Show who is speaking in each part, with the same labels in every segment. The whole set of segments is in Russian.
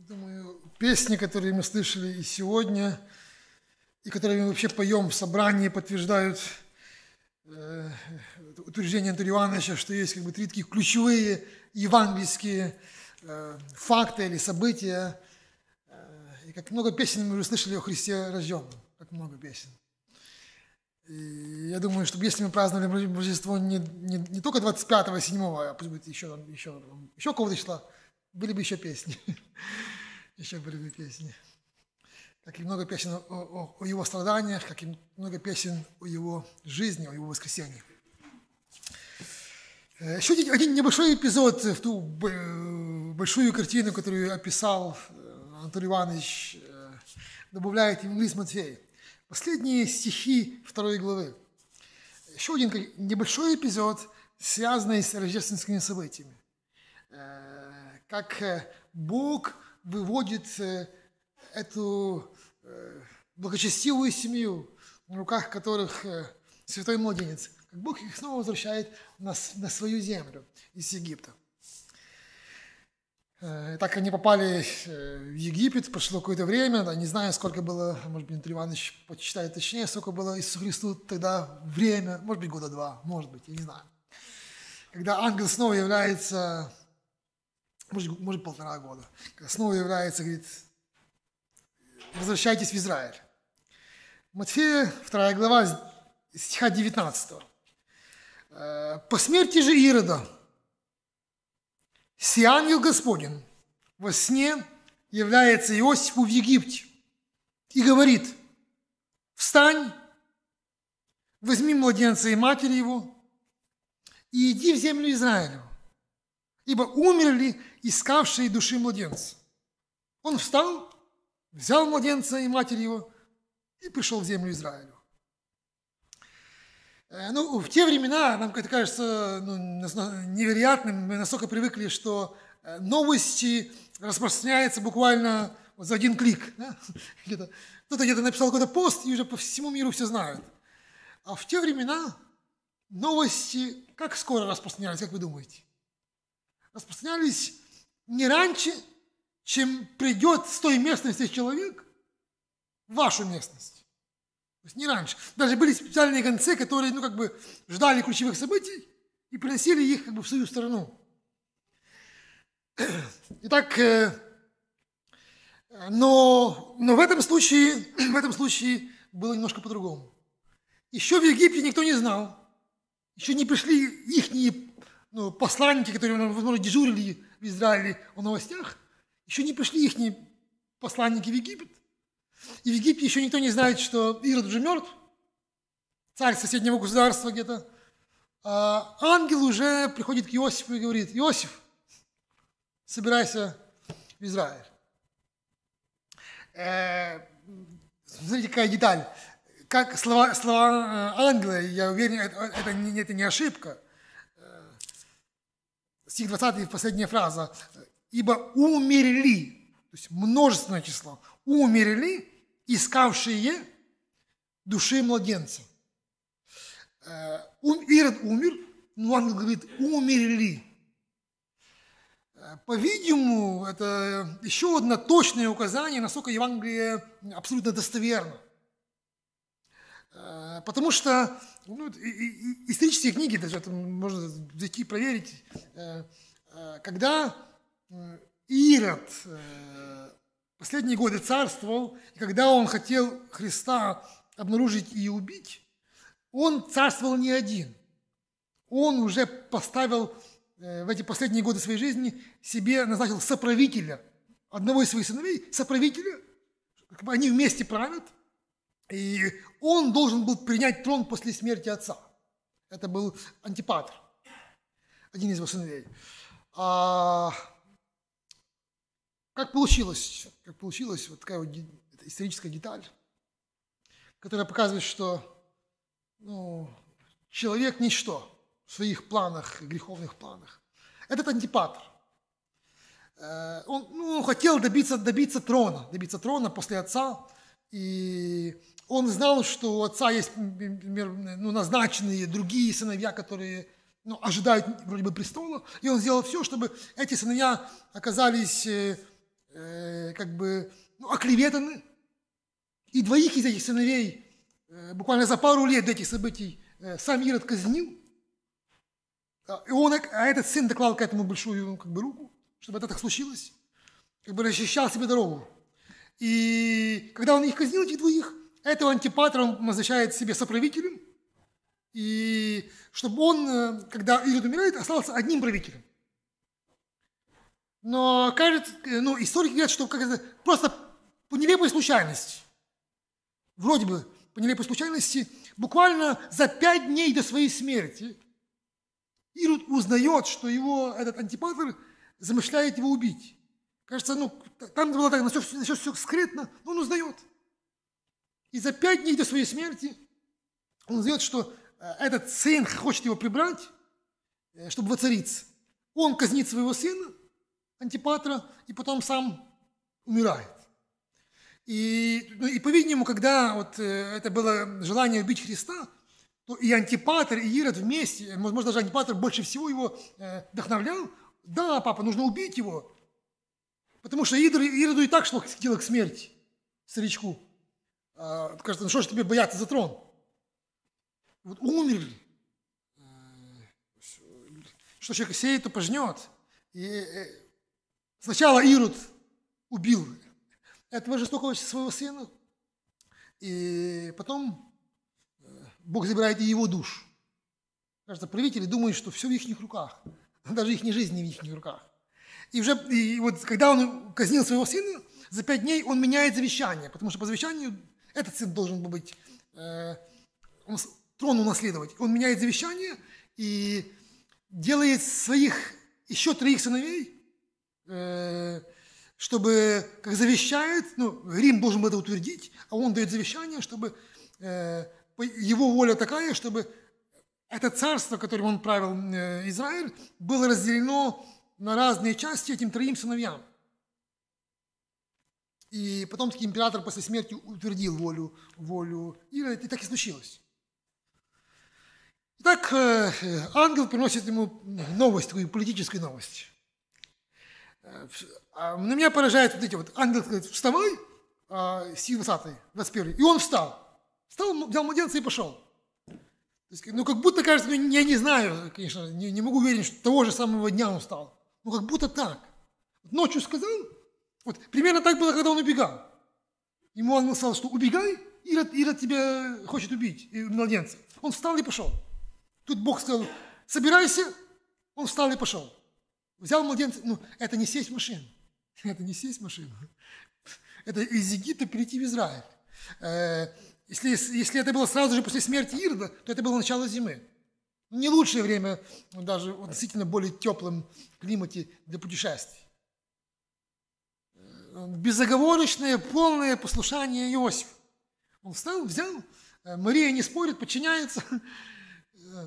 Speaker 1: Думаю, песни, которые мы слышали и сегодня, и которые мы вообще поем в собрании, подтверждают утверждение Антона Ивановича, что есть три таких ключевые евангельские факты или события. И как много песен мы уже слышали о Христе рожденном, как много песен. И я думаю, что если мы праздновали Рождество не только 25-го, 7-го, а пусть будет еще какого-то числа, были бы еще песни. Еще были бы песни. Как и много песен о его страданиях, как и много песен о его жизни, о его воскресении. Еще один небольшой эпизод в ту большую картину, которую описал Антон Иванович, добавляет евангелист Матфей. Последние стихи 2 главы. Еще один небольшой эпизод, связанный с рождественскими событиями. Как Бог выводит эту благочестивую семью, на руках которых святой младенец, как Бог их снова возвращает на свою землю из Египта. Так они попали в Египет, прошло какое-то время, не знаю, сколько было, может быть, Антон Иванович почитает точнее, сколько было Иисусу Христу тогда время, может быть, 2 года, может быть, я не знаю. Когда ангел снова является, может 1,5 года, когда снова является, говорит, возвращайтесь в Израиль. Матфея, 2 глава, стиха 19. По смерти же Ирода, сей ангел Господень во сне является Иосифу в Египте и говорит: встань, возьми младенца и матери его, и иди в землю Израилю, ибо умерли искавшие души младенца. Он встал, взял младенца и матери его и пришел в землю Израилю. В те времена нам это кажется невероятным, мы настолько привыкли, что новости распространяются буквально за один клик. Да? Кто-то где-то написал какой-то пост, и уже по всему миру все знают. А в те времена новости как скоро распространялись, как вы думаете? Распространялись не раньше, чем придет с той местности человек в вашу местность. То есть не раньше. Даже были специальные гонцы, которые ждали ключевых событий и приносили их в свою страну. Итак, но в этом случае было немножко по-другому. Еще в Египте никто не знал, еще не пришли их посланники, которые, возможно, дежурили в Израиле о новостях, еще не пришли их посланники в Египет. И в Египте еще никто не знает, что Ирод уже мертв, царь соседнего государства где-то. А ангел уже приходит к Иосифу и говорит: Иосиф, собирайся в Израиль. Смотрите, какая деталь. Как слова ангела, я уверен, это не ошибка. Стих 20, последняя фраза. Ибо умерли, то есть множественное число, умерли искавшие души младенца. Ирод умер, но ангел говорит: умерли. По-видимому, это еще одно точное указание, насколько Евангелие абсолютно достоверно. Потому что исторические книги, даже это можно зайти проверить, когда Ирод последние годы царствовал, и когда он хотел Христа обнаружить и убить, он царствовал не один. Он уже поставил в эти последние годы своей жизни себе, назначил соправителя, одного из своих сыновей, соправителя, они вместе правят, и он должен был принять трон после смерти отца. Это был Антипатр, один из его сыновей. Как получилось вот такая вот историческая деталь, которая показывает, что человек ничто в своих планах, греховных планах. Этот Антипатр, он хотел добиться трона после отца, и он знал, что у отца есть, например, назначенные другие сыновья, которые ожидают вроде бы престола, и он сделал все, чтобы эти сыновья оказались как бы оклеветаны. И двоих из этих сыновей буквально за пару лет до этих событий сам Ирод казнил. А этот сын доклал к этому большую руку, чтобы это так случилось. Как бы расчищал себе дорогу. И когда он их казнил, этих двоих, этого Антипатра он назначает себе соправителем. И чтобы он, когда Ирод умирает, остался одним правителем. Но кажется, историки говорят, что просто по нелепой случайности, вроде бы по нелепой случайности, буквально за 5 дней до своей смерти Ирод узнает, что этот Антипатр замышляет его убить. Кажется, там было так, все скрытно, но он узнает. И за 5 дней до своей смерти он узнает, что этот сын хочет его прибрать, чтобы воцариться. Он казнит своего сына, Антипатра, и потом сам умирает. И по-видимому, когда это было желание убить Христа, то и Антипатр, и Ирод вместе, возможно, даже Антипатр больше всего его вдохновлял. Да, папа, нужно убить его. Потому что Ироду и так шло дело к смерти, старичку. Кажется, что же тебе бояться за трон? Умерли. Что человек сеет, то пожнет. И сначала Ирод убил этого жестокого своего сына, и потом Бог забирает и его душу. Кажется, правители думают, что все в их руках, даже их жизнь не в их руках. И когда он казнил своего сына, за 5 дней он меняет завещание, потому что по завещанию этот сын должен был быть, трон унаследовать. Он меняет завещание и делает своих еще 3 сыновей, чтобы, как завещает, Рим должен был это утвердить, а он дает завещание, чтобы его воля такая, чтобы это царство, которым он правил Израиль, было разделено на разные части этим 3 сыновьям. И потом таки император после смерти утвердил волю Ирода, и так и случилось. Итак, ангел приносит ему новость, такую политическую новость. На меня поражает ангел говорит, вставай, стих 20, 21, и он встал. Встал, взял младенца и пошел. То есть, как будто, кажется, я не знаю, конечно, не могу уверен, что того же самого дня он встал. Как будто так. Ночью сказал, примерно так было, когда он убегал. Ему ангел сказал, что убегай, Ирод тебя хочет убить, младенца. Он встал и пошел. Тут Бог сказал, собирайся, он встал и пошел. Взял младенца, это не сесть в машину. Это не сесть в машину. Это из Египта перейти в Израиль. Если это было сразу же после смерти Ирода, то это было начало зимы. Не лучшее время, даже в относительно более теплом климате для путешествий. Безоговорочное, полное послушание Иосифа. Он встал, взял, Мария не спорит, подчиняется.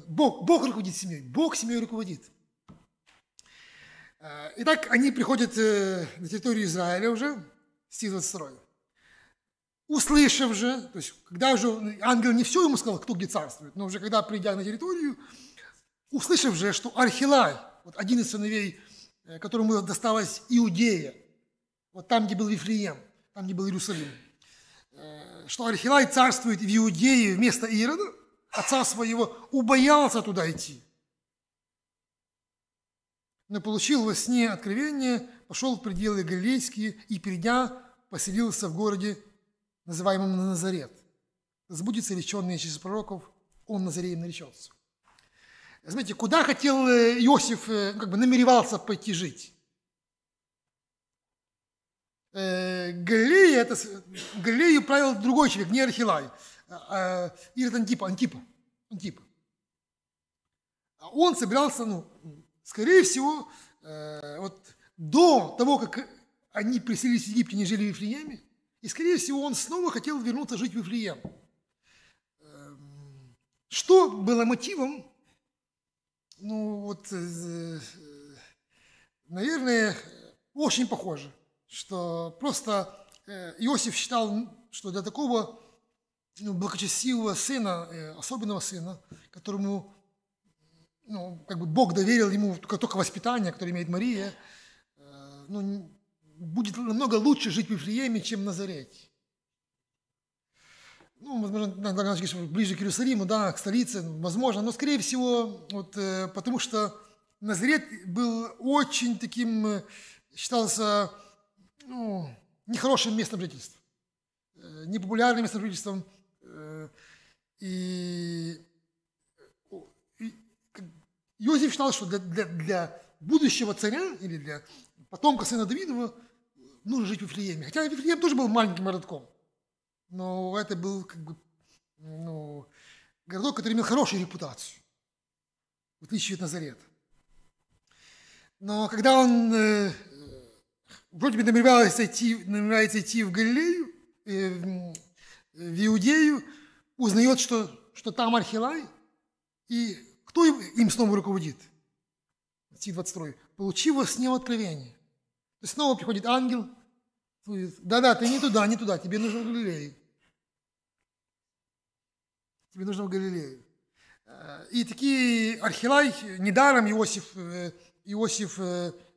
Speaker 1: Бог руководит семьей, Бог семьей руководит. Итак, они приходят на территорию Израиля уже, стих 22. Услышав же, то есть когда уже ангел не все ему сказал, кто где царствует, но уже когда, придя на территорию, услышав же, что Архилай, один из сыновей, которому досталась Иудея, там, где был Вифлеем, там, где был Иерусалим, что Архилай царствует в Иудее вместо Ирода, отца своего, убоялся туда идти. Но получил во сне откровение, пошел в пределы Галилейские и, придя, поселился в городе, называемом Назарет. Сбудется реченное через пророков, он Назареем наречется. Знаете, куда хотел Иосиф, намеревался пойти жить? Галилею правил другой человек, не Архилай, Ирод Антипа. Он собирался, скорее всего, до того, как они приселились в Египте, не жили в Вифлееме, и, скорее всего, он снова хотел вернуться жить в Вифлеем. Что было мотивом? Наверное, очень похоже, что просто Иосиф считал, что для такого благочестивого сына, особенного сына, которому Бог доверил ему только воспитание, которое имеет Мария, будет намного лучше жить в Вифлееме, чем в Назарете. Ну, возможно, ближе к Иерусалиму, да, к столице, возможно, но, скорее всего, вот, потому что Назарет был очень таким, считался, ну, нехорошим местом жительства, непопулярным местом жительства. И Иосиф считал, что для будущего царя или для потомка сына Давидова нужно жить в Вифлееме. Хотя Вифлеем тоже был маленьким городком. Но это был как бы, ну, городок, который имел хорошую репутацию, в отличие от Назарета. Но когда он вроде бы намеревается идти в Галилею, в Иудею, узнает, что там Архилай, и кто им снова руководит? Стих 22. Получив во сне откровение. То есть снова приходит ангел, говорит: да-да, ты не туда, тебе нужно в Галилею. Тебе нужно в Галилею. И такие Архилай, недаром Иосиф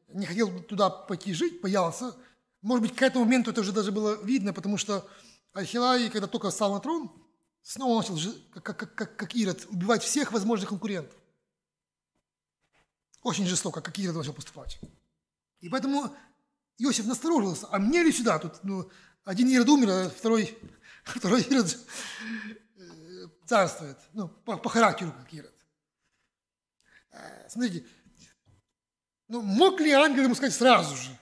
Speaker 1: не хотел туда пойти жить, боялся. Может быть, к этому моменту это уже даже было видно, потому что Архилай, когда только встал на трон, снова начал, как Ирод, убивать всех возможных конкурентов. Очень жестоко, как Ирод начал поступать. И поэтому Иосиф насторожился: а мне ли сюда? Тут один Ирод умер, а второй Ирод царствует. Ну, по характеру, как Ирод. Смотрите, мог ли ангел ему сказать сразу же,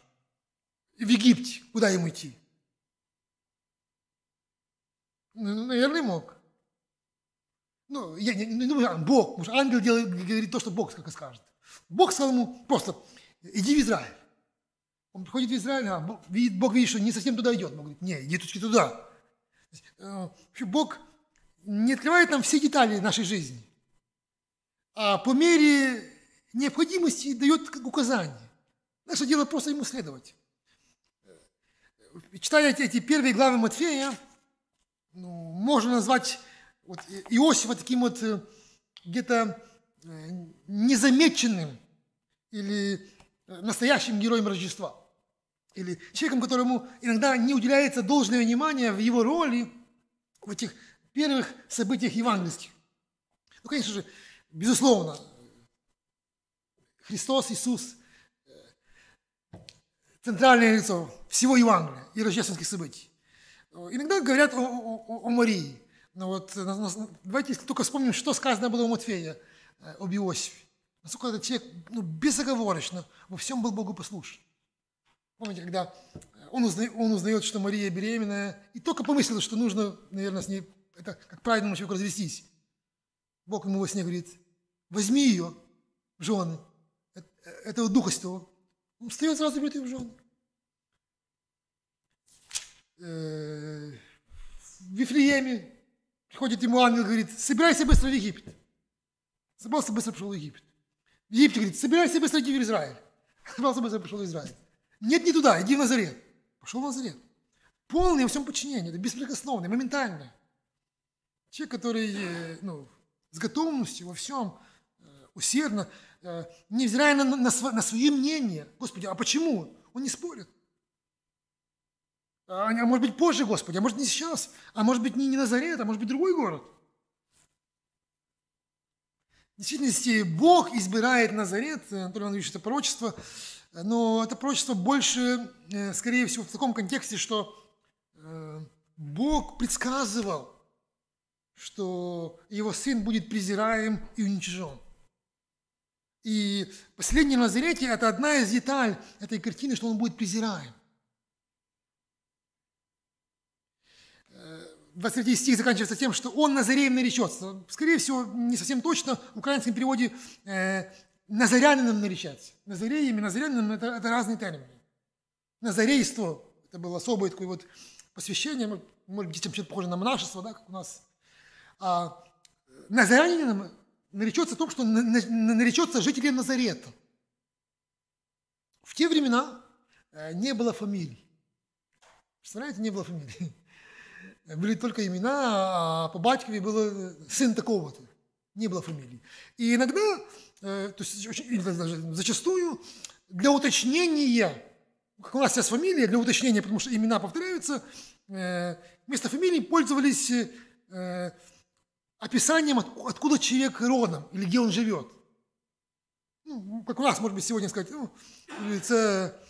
Speaker 1: в Египте, куда ему идти? Наверное, мог. Я не думаю, Бог, потому что ангел говорит то, что Бог скажет. Бог сказал ему просто: иди в Израиль. Он приходит в Израиль, Бог видит, что не совсем туда идет. Бог говорит: не, иди туда. Бог не открывает нам все детали нашей жизни, а по мере необходимости дает указания. Наше дело просто ему следовать. Читая эти первые главы Матфея, можно назвать Иосифа таким вот где-то незамеченным или настоящим героем Рождества. Или человеком, которому иногда не уделяется должное внимание в его роли в этих первых событиях евангельских. Конечно же, безусловно, Христос, Иисус – центральное лицо всего Евангелия и рождественских событий. Иногда говорят о Марии. Но давайте только вспомним, что сказано было у Матфея об Иосифе. Насколько этот человек безоговорочно во всем был Богу послушен. Помните, когда он узнает, что Мария беременная, и только помыслил, что нужно, наверное, с ней, это как правильному человеку, развестись. Бог ему во сне говорит: возьми ее в жены, этого Духа Святого. Он встает, сразу берет ее в жены. В Вифлееме приходит ему ангел, говорит: собирайся быстро в Египет. Собрался, быстро пришел в Египет. В Египте говорит: собирайся быстро иди в Израиль. Собрался, быстро пришел в Израиль. Нет, не туда, иди в Назарет. Пошел в Назарет. Полный во всем подчинении, это беспрекословный, моментальный. Человек, который с готовностью во всем, усердно, невзирая на свое мнение. Господи, а почему? Он не спорит. А может быть позже, Господи, а может не сейчас, а может быть не Назарет, а может быть другой город. В действительности Бог избирает Назарет, Анатолий Иванович, это пророчество, но это пророчество больше, скорее всего, в таком контексте, что Бог предсказывал, что его сын будет презираем и уничижен. И последний Назарете – это одна из деталей этой картины, что он будет презираем. 23 стих заканчивается тем, что он Назареем наречется. Скорее всего, не совсем точно, в украинском переводе Назарянином наречется. Назареем и Назарянином – это разные термины. Назарейство – это было особое такое вот посвящение, может быть, чем-то похоже на монашество, да, как у нас. А Назарянином наречется о том, что наречется жителем Назарета. В те времена не было фамилий. Представляете, не было фамилий. Были только имена, а по батькове был сын такого-то. Не было фамилий. И иногда, то есть даже зачастую, для уточнения, как у нас сейчас фамилия, для уточнения, потому что имена повторяются, вместо фамилии пользовались описанием, откуда человек родом или где он живет. Ну, как у нас, может быть, сегодня сказать, это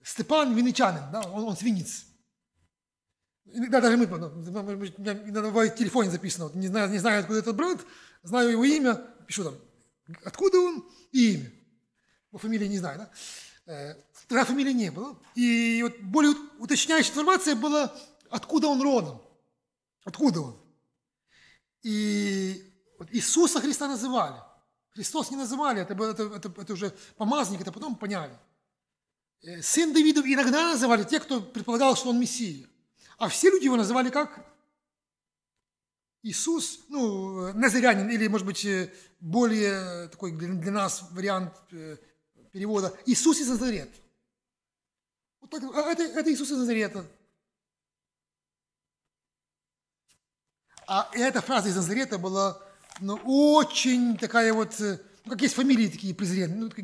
Speaker 1: Степан Винничанин, да, он с Винниц. Иногда даже мы, иногда бывает в телефоне записано, не знаю, откуда этот брат, знаю его имя, пишу там, откуда он и имя. По фамилии не знаю, да? Тогда фамилии не было. И вот более уточняющая информация была, откуда он родом. Откуда он. И вот Иисуса Христа называли. Христос не называли, это уже помазанник, это потом поняли. Сын Давидов иногда называли те, кто предполагал, что он Мессия. А все люди его называли как? Иисус, назарянин, или, может быть, более такой для нас вариант перевода, Иисус из Назарета. Вот так, это Иисус из Назарета. А эта фраза из Назарета была очень такая вот, как есть фамилии такие презренные, что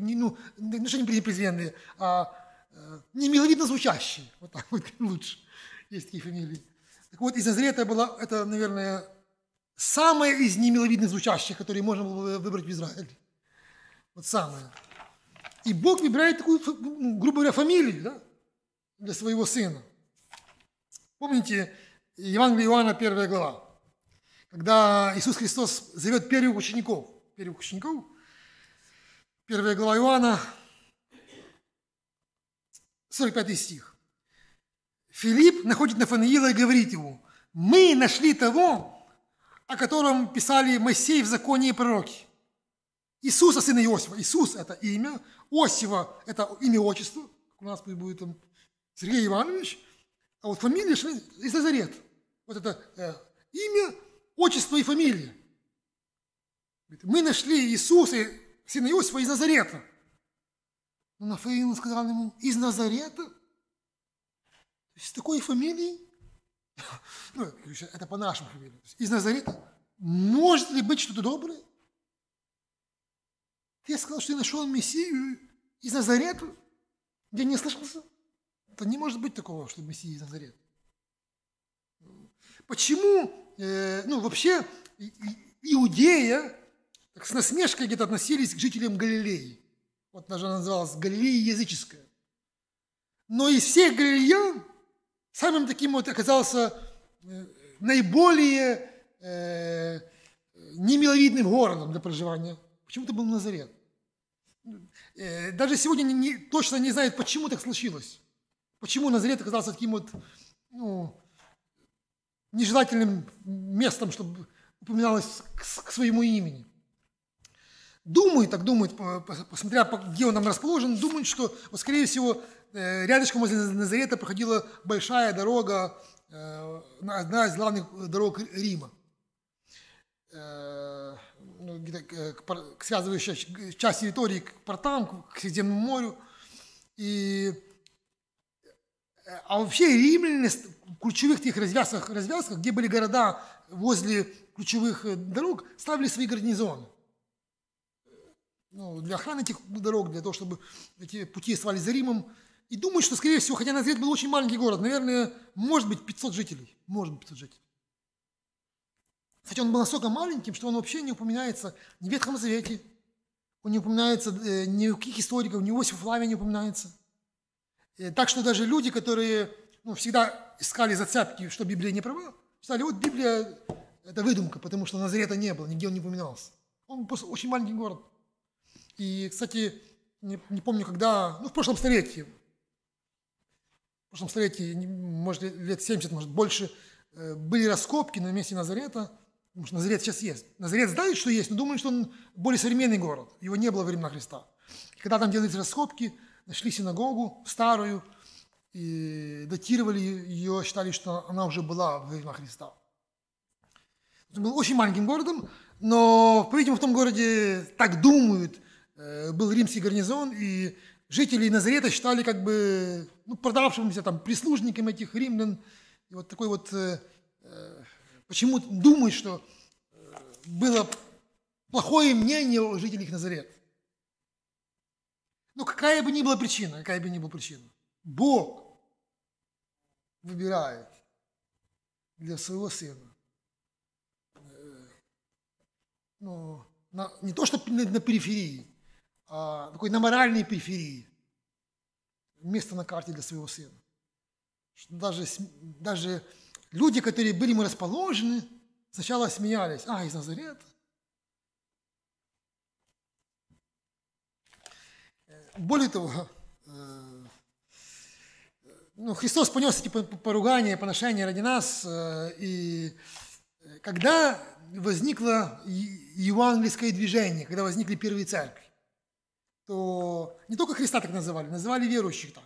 Speaker 1: не презренные, а не миловидно звучащие. Вот так вот лучше. Есть такие фамилии. Так вот, из Назарета была, это, наверное, самая из немиловидно звучащих, которые можно было выбрать в Израиле. Вот самая. И Бог выбирает такую, грубо говоря, фамилию, да, для своего сына. Помните, Евангелие Иоанна, 1 глава, когда Иисус Христос зовет первых учеников, 1 глава Иоанна, 45 стих. Филипп находит Нафанаила и говорит ему: мы нашли того, о котором писали Моисей в законе и пророки. Иисуса, сына Иосифа. Иисус – это имя, Осифа – это имя, отчество, как у нас будет там Сергей Иванович, а вот фамилия из Назарета. Вот это имя, отчество и фамилия. Мы нашли Иисуса, сына Иосифа, из Назарета. Но Нафанаил сказал ему: из Назарета? С такой фамилией? Это по нашему фамилии. Из Назарета? Может ли быть что-то доброе? Ты сказал, что ты нашел Мессию из Назарета, где не слышался? Это не может быть такого, что Мессия из Назарета. Почему? Вообще, Иудея так, с насмешкой где-то относились к жителям Галилеи. Вот даже она называлась Галилея языческая. Но из всех галилеян самым таким вот оказался наиболее немиловидным городом для проживания. Почему-то был Назарет. Даже сегодня точно не знают, почему так случилось. Почему Назарет оказался таким вот нежелательным местом, чтобы упоминалось к своему имени. Думают, посмотря, где он там расположен, думают, что, скорее всего, рядышком возле Назарета проходила большая дорога, одна из главных дорог Рима, связывающая часть территории к портам, к Средиземному морю. А вообще римляне в ключевых тех развязках, где были города возле ключевых дорог, ставили свои гарнизоны. Для охраны этих дорог, для того, чтобы эти пути оставались за Римом. И думаю, что, скорее всего, хотя Назарет был очень маленький город, наверное, может быть 500 жителей. Может быть 500 жителей. Кстати, он был настолько маленьким, что он вообще не упоминается ни в Ветхом Завете, он не упоминается ни у каких историков, ни у Иосифа Флавия не упоминается. Так что даже люди, которые всегда искали зацепки, что Библия не права, сказали: вот Библия – это выдумка, потому что Назарета не было, нигде он не упоминался. Он просто очень маленький город. И, кстати, не помню, когда, в прошлом столетии, может, лет 70, может, больше, были раскопки на месте Назарета, потому что Назарет сейчас есть. Назарет знает, что есть, но думают, что он более современный город, его не было во времена Христа. И когда там делались раскопки, нашли синагогу старую, и датировали ее, считали, что она уже была во времена Христа. Это был очень маленьким городом, но, по-видимому, в том городе, так думают, был римский гарнизон, и жители Назарета считали как бы продавшимися там прислужниками этих римлян. И вот такой вот, почему думают, что было плохое мнение о жителях Назарета. Но какая бы ни была причина, Бог выбирает для своего сына, ну, не то, что на периферии, а такой на моральной периферии, место на карте для своего сына. Что даже люди, которые были ему расположены, сначала смеялись: из Назарета. Более того, Христос понес эти поругания, поношения ради нас, и когда возникло евангельское движение, когда возникли первые церкви, то не только Христа так называли верующих так.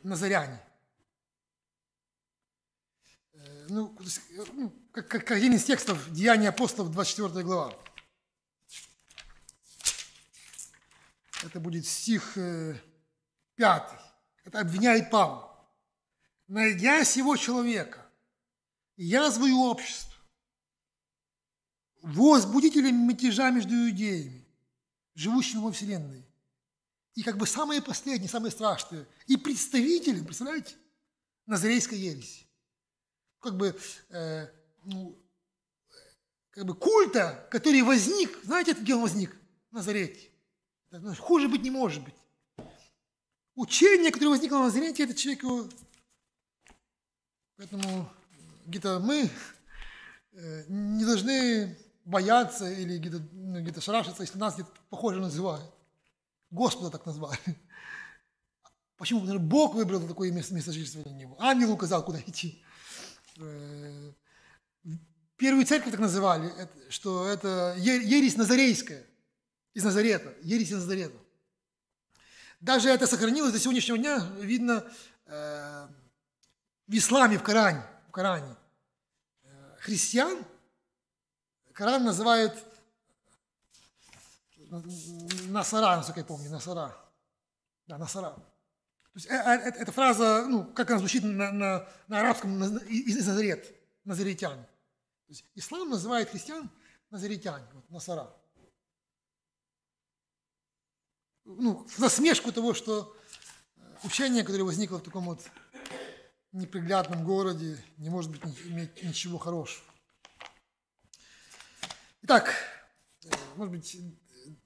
Speaker 1: Назаряне. Как один из текстов Деяния апостолов, 24 глава. Это будет стих 5. Это обвиняет Павла. «Найдя сего человека, язвою общества, возбудителем мятежа между иудеями, живущими во вселенной, и как бы самые последние, самые страшные, и представителем, представляете, назарейской ереси, как бы культа, который возник, знаете, где он возник? В Назарете. Хуже быть не может быть. Учение, которое возникло в Назарете, это человек его... Поэтому где-то мы не должны бояться или где-то шарашиться, если нас где-то похоже называют. Господа так назвали. Почему? Потому что Бог выбрал такое место жительства для него. Ангел указал, куда идти. Первую церковь так называли, что это ересь назарейская, из Назарета, ересь из Назарета. Даже это сохранилось до сегодняшнего дня, видно в исламе, в Коране. Христиан Коран называет Насара, насколько я помню, Насара. Да, Насара. То есть эта фраза, как она звучит на арабском, из Назарет, назаретяне. То есть ислам называет христиан назаретяне, Насара. В насмешку того, что учение, которое возникло в таком вот неприглядном городе, не может иметь ничего хорошего. Итак, может быть,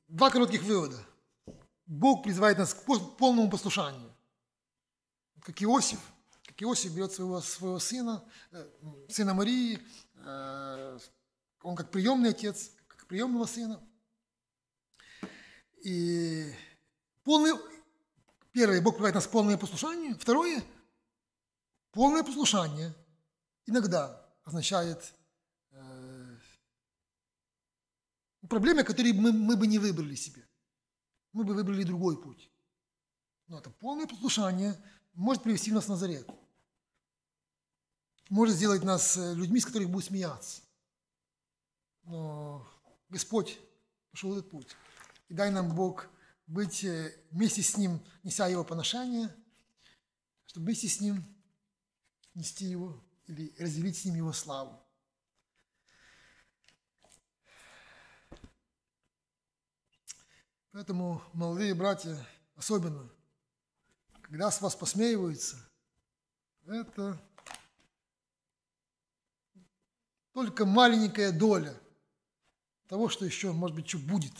Speaker 1: 2 коротких вывода. Бог призывает нас к полному послушанию. Как Иосиф берет своего сына Марии, он как приемный отец, как приемного сына. И первое, Бог призывает нас к полному послушанию. Второе, полное послушание иногда означает проблемы, которые мы бы не выбрали себе. Мы бы выбрали другой путь. Но это полное послушание может привести нас в Назарет. Может сделать нас людьми, с которых будут смеяться. Но Господь пошел этот путь. И дай нам Бог быть вместе с Ним, неся Его поношение, чтобы вместе с Ним нести Его или разделить с Ним Его славу. Поэтому, молодые братья, особенно, когда с вас посмеиваются, это только маленькая доля того, что еще, может быть, что будет.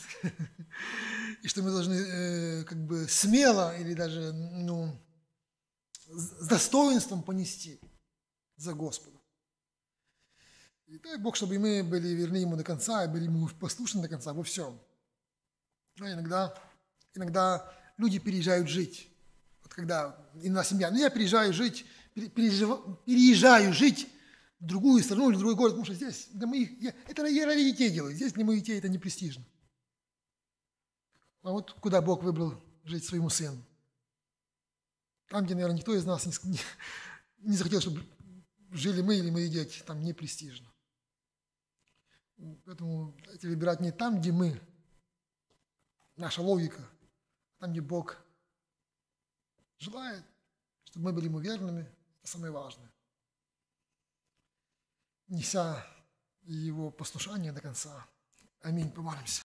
Speaker 1: И что мы должны смело или даже с достоинством понести за Господа. И дай Бог, чтобы мы были верны Ему до конца, и были Ему послушны до конца во всем. Но иногда люди переезжают жить. Вот когда иногда семья, я переезжаю жить в другую страну или в другой город, потому что здесь это я ради детей делаю, здесь для моих детей это не престижно. А вот куда Бог выбрал жить своему сыну. Там, где, наверное, никто из нас не захотел, чтобы жили мы или мои дети, там не престижно. Поэтому давайте выбирать не там, где мы, наша логика, а там, где Бог желает, чтобы мы были Ему верными, это самое важное. Неся Его послушание до конца. Аминь. Помолимся.